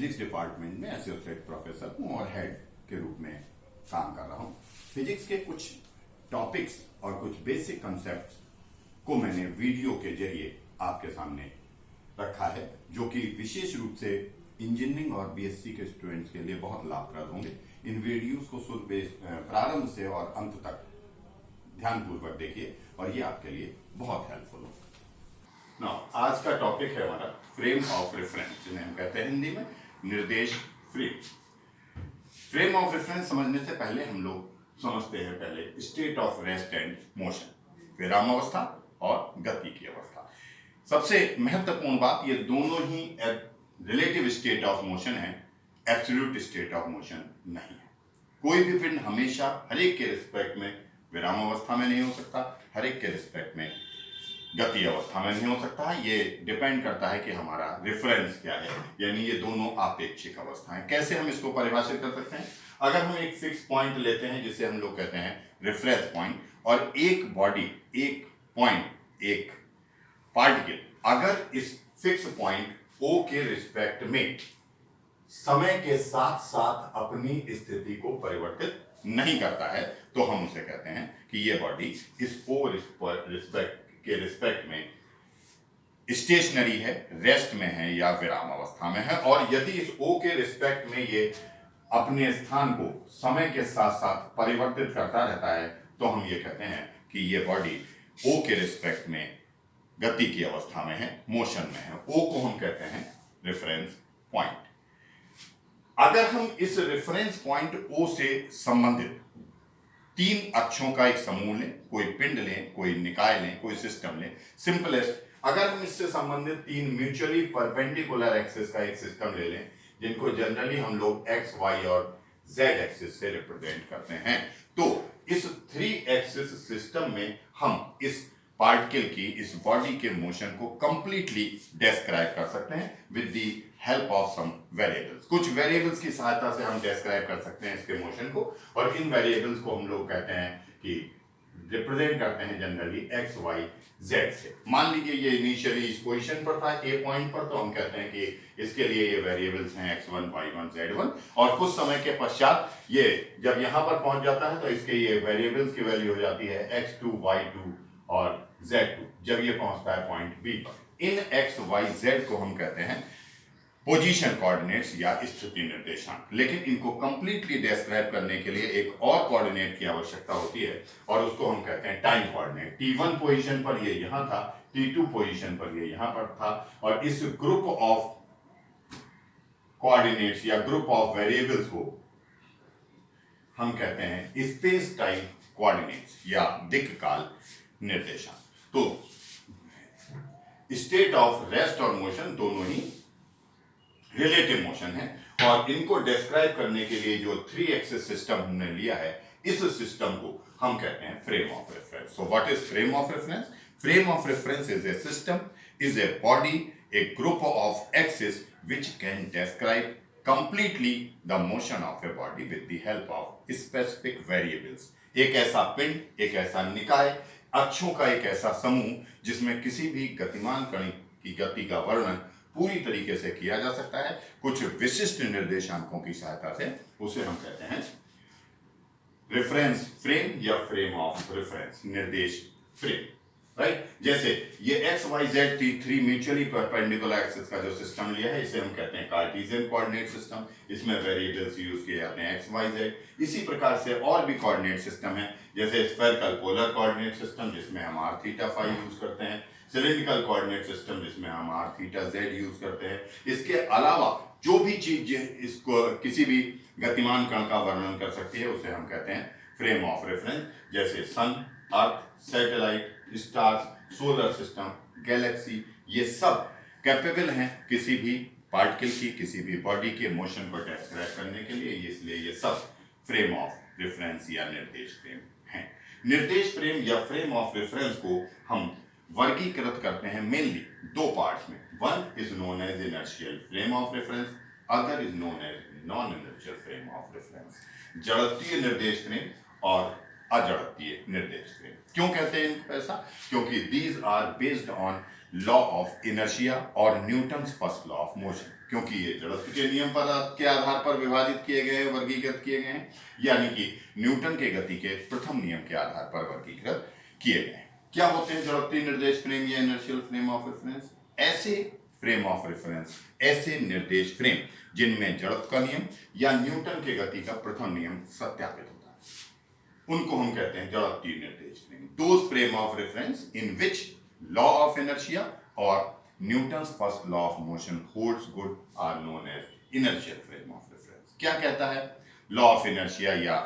Physics department में associate professor हूँ और हेड के रूप में काम कर रहा हूँ। फिजिक्स के कुछ टॉपिक्स और कुछ बेसिक कंसेप्ट को मैंने वीडियो के जरिए आपके सामने रखा है, जो कि विशेष रूप से इंजीनियरिंग और बीएससी के स्टूडेंट्स के लिए बहुत लाभप्रद होंगे। इन वीडियोस को प्रारंभ से और अंत तक ध्यानपूर्वक देखिए और ये आपके लिए बहुत हेल्पफुल होगा। नाउ आज का टॉपिक है हमारा फ्रेम ऑफ रेफरेंस, जिन्हें हम कहते हैं हिंदी में निर्देश फ्रेम। फ्रेम ऑफ रेफरेंस समझने से पहले हम लोग समझते हैं पहले state of rest and motion, विराम अवस्था और गति की अवस्था। सबसे महत्वपूर्ण बात, ये दोनों ही रिलेटिव स्टेट ऑफ मोशन है, एब्सोल्यूट स्टेट ऑफ मोशन नहीं है। कोई भी पिंड हमेशा हर एक के रिस्पेक्ट में विराम अवस्था में नहीं हो सकता, हर एक के रिस्पेक्ट में गति अवस्था में नहीं हो सकता है। ये डिपेंड करता है कि हमारा रेफरेंस क्या है, यानी ये दोनों आपेक्षिक अवस्था है। कैसे हम इसको परिभाषित कर सकते हैं? अगर हम एक फिक्स पॉइंट लेते हैं जिसे हम लोग कहते हैं रेफरेंस पॉइंट, और एक बॉडी, एक पॉइंट, एक पार्टिकल अगर इस फिक्स पॉइंट O के रिस्पेक्ट में समय के साथ साथ अपनी स्थिति को परिवर्तित नहीं करता है, तो हम उसे कहते हैं कि ये बॉडी इस O के रिस्पेक्ट में स्टेशनरी है, रेस्ट में है या विराम अवस्था में है। और यदि इस O के रिस्पेक्ट में ये अपने स्थान को समय के साथ साथ परिवर्तित करता रहता है, तो हम ये कहते हैं कि ये बॉडी O के रिस्पेक्ट में गति की अवस्था में है, मोशन में है। O को हम कहते हैं रेफरेंस पॉइंट। अगर हम इस रेफरेंस पॉइंट O से संबंधित तीन अक्षों का एक समूह लें, कोई पिंड लें, कोई निकाय लें, कोई सिस्टम लें, सिंपलेस्ट, अगर हम इससे संबंधित तीन म्यूचुअली परपेंडिकुलर एक्सिस का एक सिस्टम ले लें, जिनको जनरली हम लोग एक्स, वाई और जेड एक्सिस से रिप्रेजेंट करते हैं, तो इस 3 एक्सिस सिस्टम में हम इस पार्टिकल की, इस बॉडी के मोशन को कंप्लीटली डिस्क्राइब कर सकते हैं with the help of some variables. कुछ वेरिएबल्स की सहायता से हम डिस्क्राइब कर सकते हैं इसके मोशन को, और इन वेरिएबल्स को हम लोग कहते हैं कि रिप्रेजेंट करते हैं जनरली एक्स, वाई, जेड से। मान लीजिए ये इनिशियली इस पोजीशन पर था, ए पॉइंट पर, तो हम कहते हैं कि इसके लिए ये वेरिएबल्स हैं x1, y1, z1, और कुछ समय के पश्चात ये जब यहां पर पहुंच जाता है तो इसके ये वेरिएबल्स की वैल्यू हो जाती है x2, y2 और z2 जब ये पहुंचता है पॉइंट B पर। इन x, y, z को हम कहते हैं पोजीशन कोऑर्डिनेट्स या स्थिति निर्देशांक। लेकिन इनको कंप्लीटली डिस्क्राइब करने के लिए एक और कोऑर्डिनेट की आवश्यकता होती है, और उसको हम कहते हैं टाइम कोऑर्डिनेट। T1 पोजीशन पर ये यहां था, T2 पोजीशन पर ये यहां पर था, और इस ग्रुप ऑफ कोऑर्डिनेट्स या ग्रुप ऑफ वेरिएबल्स को हम कहते हैं स्पेस टाइम कोऑर्डिनेट्स या दिक्काल निर्देशांक। तो स्टेट ऑफ रेस्ट और मोशन दोनों ही रिलेटिव मोशन है, और इनको डिस्क्राइब करने के लिए जो 3 एक्सिस सिस्टम हमने लिया है, इस सिस्टम को हम कहते हैं frame of reference. So what is frame of reference? Frame of reference is a system, is a body, a group of axes which can describe completely the motion of a body with the help of specific variables। एक ऐसा पिंड, एक ऐसा निकाय, अक्षों का एक ऐसा समूह जिसमें किसी भी गतिमान कण की गति का वर्णन पूरी तरीके से किया जा सकता है कुछ विशिष्ट निर्देशांकों की सहायता से, उसे हम कहते हैं रेफरेंस फ्रेम या फ्रेम ऑफ रेफरेंस, निर्देश फ्रेम। राइट? जैसे ये X, Y, Z, T3 mutually perpendicular axis का जो सिस्टम लिया है, इसे हम कहते हैं कार्टेशियन कोऑर्डिनेट सिस्टम। इसमें वेरिएबल्स यूज किए जाते हैं एक्स, वाई, जेड। इसी प्रकार से और भी कोऑर्डिनेट सिस्टम है, जैसे स्फेरिकल पोलर कोऑर्डिनेट सिस्टम, जिसमें हम r, थीटा, फाई यूज करते हैं। सिलिंड्रिकल कोऑर्डिनेट सिस्टम, जिसमें हम r, थीटा, z यूज करते हैं। इसके अलावा जो भी चीज इसको किसी भी गतिमान कण का वर्णन कर सकती है, उसे हम कहते हैं फ्रेम ऑफ रेफरेंस। जैसे sun, earth, satellite, stars, solar system, galaxy, ये सब कैपेबल हैं किसी भी पार्टिकल की, किसी भी बॉडी के मोशन को डिस्क्राइब करने के लिए, इसलिए ये सब फ्रेम ऑफ रेफरेंस या निर्देश फ्रेम हैं। निर्देश फ्रेम या फ्रेम ऑफ रेफरेंस को हम वर्गीकृत करते हैं मेनली 2 पार्ट्स में। One is known as inertial frame of reference, other is known as non inertial frame of reference. जड़त्वीय निर्देश फ्रेम और अजड़त्वीय निर्देश फ्रेम। क्यों कहते हैं इनको ऐसा? क्योंकि these are based on law of inertia और Newton's first law of motion. क्योंकि ये जड़त्व के नियम पर के आधार पर विभाजित किए गए, वर्गीकृत किए गए हैं, यानी कि न्यूटन के गति के प्रथम नियम के आधार पर वर्गीकृत किए गए हैं। क्या होते हैं जड़त्वीय निर्देश फ्रेम या इनर्शियल फ्रेम ऑफ रेफरेंस? ऐसे फ्रेम ऑफ रेफरेंस, ऐसे निर्देश फ्रेम जिनमें जड़त्व का नियम या न्यूटन के गति का प्रथम नियम सत्यापित होता है, उनको हम कहते हैं जड़त्वीय निर्देश frame. Those frame of reference in which law of inertia और Newton's first law of motion holds good are known as inertial frame of reference. क्या कहता है लॉ ऑफ इनर्शिया या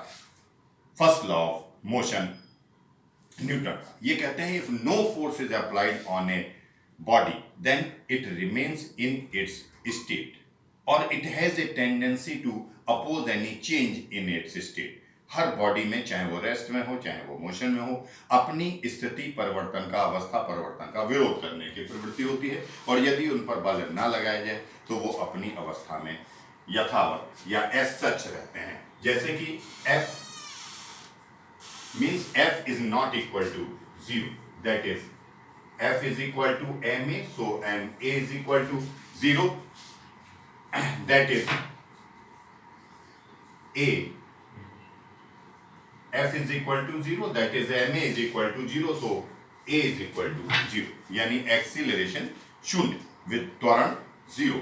first law of motion Newton? ये कहते हैं if no force is applied on a body then it remains in its state और it has a tendency to oppose any change in its state. Her body में, चाहे वो rest में हो चाहे वो मोशन में हो, अपनी स्थिति परिवर्तन का, अवस्था परिवर्तन का विरोध करने की प्रवृत्ति होती है और यदि उन पर बल ना लगाया जाए तो वो अपनी अवस्था में यथावत या एज सच रहते हैं। जैसे कि F means F is not equal to 0, that is F is equal to ma, so ma is equal to 0, that is a F is equal to 0, that is ma is equal to 0, so a is equal to 0, यानी acceleration शून्य with त्वरण 0।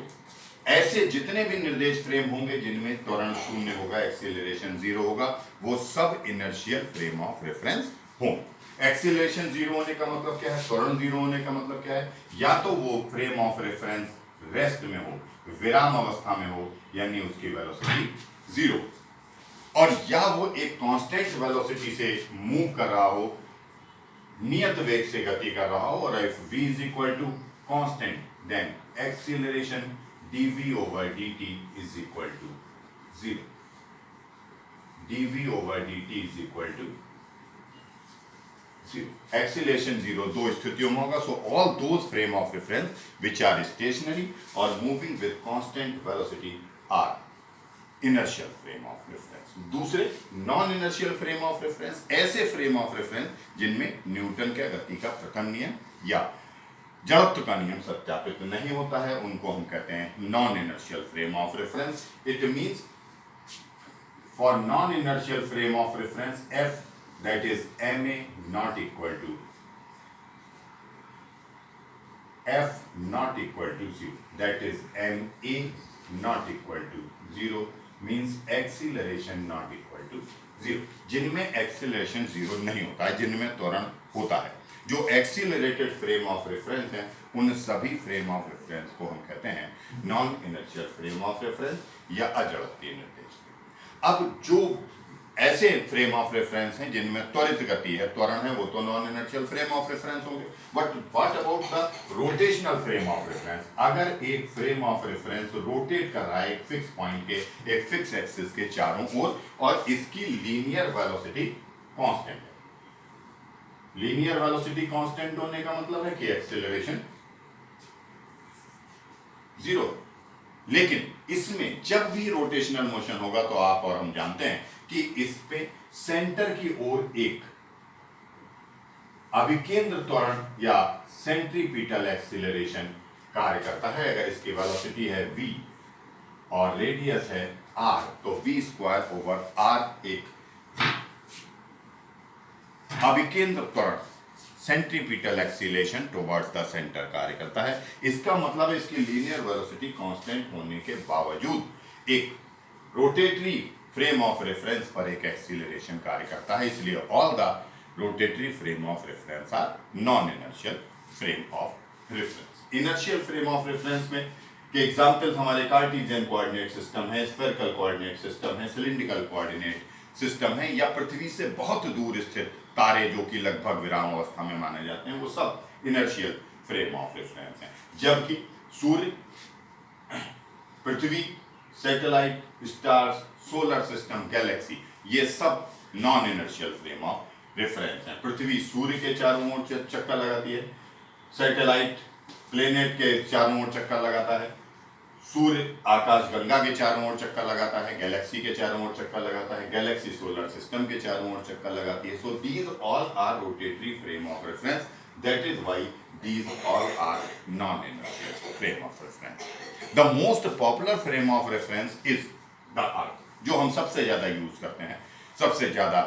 ऐसे जितने भी निर्देश frame होंगे जिनमें त्वरण शून्य होगा, एक्सीलरेशन 0 होगा, वो सब इनर्शियल फ्रेम ऑफ रेफरेंस होंगे। एक्सीलरेशन 0 होने का मतलब क्या है, त्वरण 0 होने का मतलब क्या है? या तो वो फ्रेम ऑफ रेफरेंस रेस्ट में हो, विराम अवस्था में हो, यानी उसकी वेलोसिटी 0, और या वो एक कांस्टेंट वेलोसिटी से मूव कर रहा हो, नियत वेग से गति कर रहा हो, और if v is equal to constant then acceleration dv over dt is equal to 0. dv over dt is equal to 0. Acceleration 0 दो स्थितियों में होगा। So all those frame of reference which are stationary or moving with constant velocity are inertial frame of reference. दूसरे non inertial frame of reference, ऐसे frame of reference जिनमें Newton के गति का प्रथम नियम या जड़त्व का नियम सत्यापित नहीं होता है, उनको हम कहते हैं non inertial frame of reference. It means for non inertial frame of reference F that is ma not equal to F not equal to 0, that is ma not equal to 0 means acceleration not equal to 0। जिनमें acceleration 0 नहीं होता है, जिनमें त्वरण होता है, जो accelerated frame of reference है, उन सभी फ्रेम ऑफ रेफरेंस को हम कहते हैं non inertial frame of reference या अजड़त्वीय निर्देश। अब जो ऐसे फ्रेम ऑफ रेफरेंस हैं जिनमें त्वरित गति है, त्वरण है, वो तो non inertial frame of reference होंगे। But what about the rotational frame of reference? अगर एक फ्रेम ऑफ रेफरेंस रोटेट कर रहा है एक फिक्स पॉइंट के, एक फिक्स एक्सिस के चारों ओर, और इसकी लीनियर वेलोसिटी कांस्टेंट है। लीनियर वेलोसिटी कांस्टेंट होने का मतलब है कि एक्सेलरेशन 0, लेकिन इसमें जब भी रोटेशनल मोशन होगा तो आप और हम जानते हैं कि इस पे सेंटर की ओर एक अभिकेंद्र त्वरण या सेंट्रीपिटल एक्सीलरेशन कार्य करता है। अगर इसकी वेलोसिटी है v और रेडियस है r, तो v स्क्वायर ओवर r एक अभिकेंद्र त्वरण centripetal acceleration towards the centre कार्य करता है। इसका मतलब है इसकी लीनियर वेलोसिटी कांस्टेंट होने के बावजूद एक रोटेटरी फ्रेम ऑफ रेफरेंस पर एक एक्सीलरेशन कार्य करता है। इसलिए all the rotatory frame of reference are non inertial frame of reference. Inertial frame of reference में के एग्जांपल्स हमारे कार्टेशियन कोऑर्डिनेट सिस्टम है, स्फेरिकल कोऑर्डिनेट सिस्टम है, सिलिंड्रिकल कोऑर्डिनेट सिस्टम है, या पृथ्वी से बहुत दूर स्थित तारे जो कि लगभग विराम अवस्था में माने जाते हैं, वो सब इनर्शियल फ्रेम ऑफ रेफरेंस हैं। जबकि सूर्य, पृथ्वी, satellite, stars, solar system, galaxy, ये सब non inertial frame of reference हैं। पृथ्वी सूर्य के चारों ओर चक्कर लगाती है, सैटेलाइट प्लेनेट के चारों ओर चक्कर लगाता है, सूर्य आकाशगंगा के चारों ओर चक्कर लगाता है, गैलेक्सी के चारों ओर चक्कर लगाता है, गैलेक्सी सोलर सिस्टम के चारों ओर चक्कर लगाती है। So these all are rotatory frame of reference That is why these all are non-inertial frame of reference. The most popular frame of reference is the Earth, जो हम सबसे ज्यादा यूज करते हैं, सबसे ज्यादा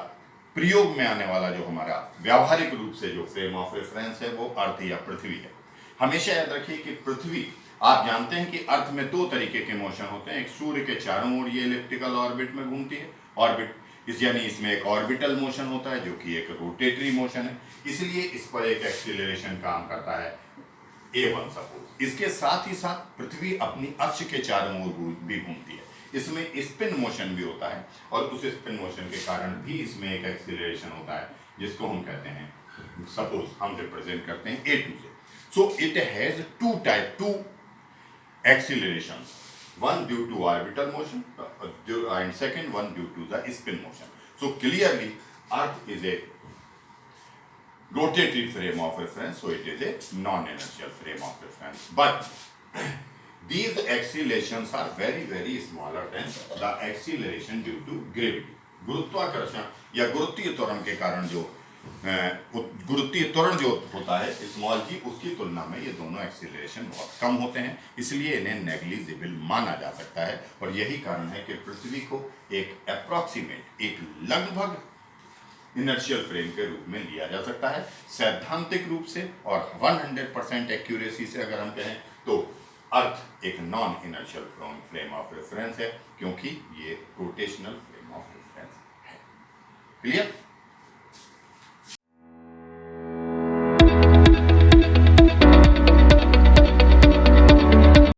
प्रयोग में आने वाला जो हमारा व्यावहारिक रूप से जो फ्रेम ऑफ रेफरेंस है वो अर्थ या पृथ्वी है। हमेशा याद रखिए कि पृथ्वी, आप जानते हैं कि अर्थ में दो तरीके के मोशन होते हैं, एक सूर्य के चारों ओर ये इलिप्टिकल ऑर्बिट में घूमती है, ऑर्बिट यानी इसमें एक ऑर्बिटल मोशन होता है जो कि एक रोटेटरी मोशन है, इसलिए इस पर एक एक्सीलरेशन काम करता है A1 सपोज। इसके साथ ही साथ पृथ्वी अपनी अक्ष के चारों ओर भी घूमती है, इसमें स्पिन मोशन भी होता है और उस स्पिन मोशन के कारण भी इसमें एक एक्सीलरेशन होता है जिसको हम कहते हैं, सपोज हम रिप्रेजेंट करते हैं A2 से। So it has two accelerations, one due to orbital motion and second one due to the spin motion. So clearly Earth is a rotatory frame of reference, so it is a non-inertial frame of reference. But these accelerations are very smaller than the acceleration due to gravity. गुरुत्वाकर्षण या गुरुत्वीय त्वरण के कारण जो गुरुत्वीय त्वरण जो होता है स्मॉल जी, उसकी तुलना में ये दोनों एक्सीलरेशन बहुत कम होते हैं, इसलिए इन्हें नेग्लिजिबल माना जा सकता है। और यही कारण है कि पृथ्वी को एक अप्रॉक्सीमेट, एक लगभग इनर्शियल फ्रेम के रूप में लिया जा सकता है सैद्धांतिक रूप से, और 100% एक्यूरेसी से अगर हम कहें तो अर्थ एक non inertial frame of reference है, क्योंकि ये रोटेशनल फ्रेम ऑफ रेफरेंस है। क्लियर?